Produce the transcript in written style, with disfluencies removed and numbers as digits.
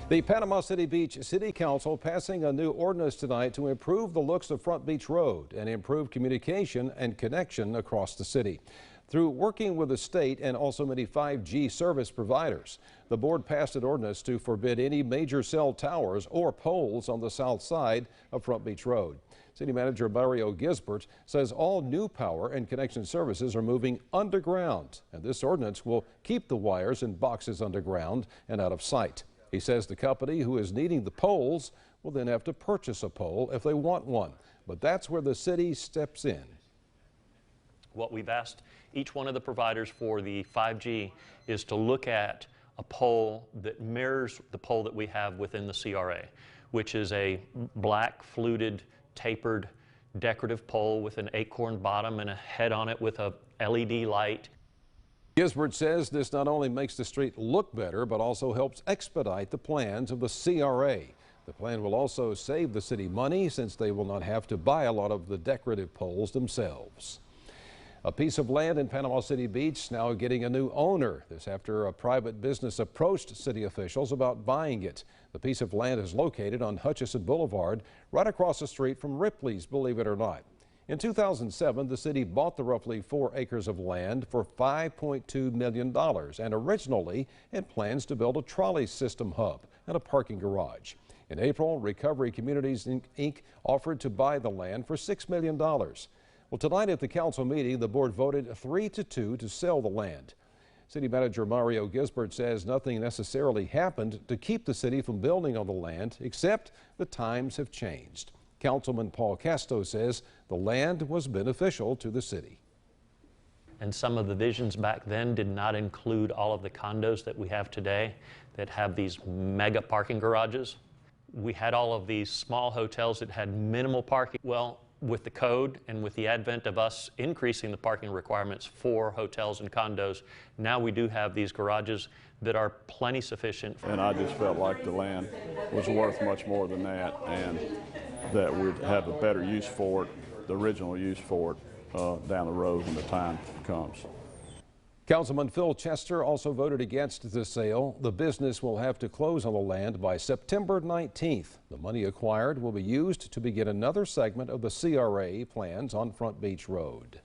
The Panama City Beach City Council passing a new ordinance tonight to improve the looks of Front Beach Road and improve communication and connection across the city. Through working with the state and also many 5G service providers, the board passed an ordinance to forbid any major cell towers or poles on the south side of Front Beach Road. City Manager Mario Gisbert says all new power and connection services are moving underground, and this ordinance will keep the wires and boxes underground and out of sight. He says the company who is needing the poles will then have to purchase a pole if they want one, but that's where the city steps in. What we've asked each one of the providers for the 5G is to look at a pole that mirrors the pole that we have within the CRA, which is a black fluted tapered decorative pole with an acorn bottom and a head on it with a LED light. Gisbert says this not only makes the street look better, but also helps expedite the plans of the CRA. The plan will also save the city money since they will not have to buy a lot of the decorative poles themselves. A piece of land in Panama City Beach now getting a new owner. This after a private business approached city officials about buying it. The piece of land is located on Hutchison Boulevard, right across the street from Ripley's, believe it or not. In 2007, the city bought the roughly 4 acres of land for $5.2 million, and originally it plans to build a trolley system hub and a parking garage. In April, Recovery Communities Inc. offered to buy the land for $6 million. Well, tonight at the council meeting, the board voted 3-2 to sell the land. City Manager Mario Gisbert says nothing necessarily happened to keep the city from building on the land, except the times have changed. Councilman Paul Casto says the land was beneficial to the city. And some of the visions back then did not include all of the condos that we have today that have these mega parking garages. We had all of these small hotels that had minimal parking. Well, with the code and with the advent of us increasing the parking requirements for hotels and condos, now we do have these garages that are plenty sufficient. And I just felt like the land was worth much more than that, and that we'd have a better use for it, the original use for it, down the road when the time comes. Councilman Phil Chester also voted against the sale. The business will have to close on the land by September 19th. The money acquired will be used to begin another segment of the CRA plans on Front Beach Road.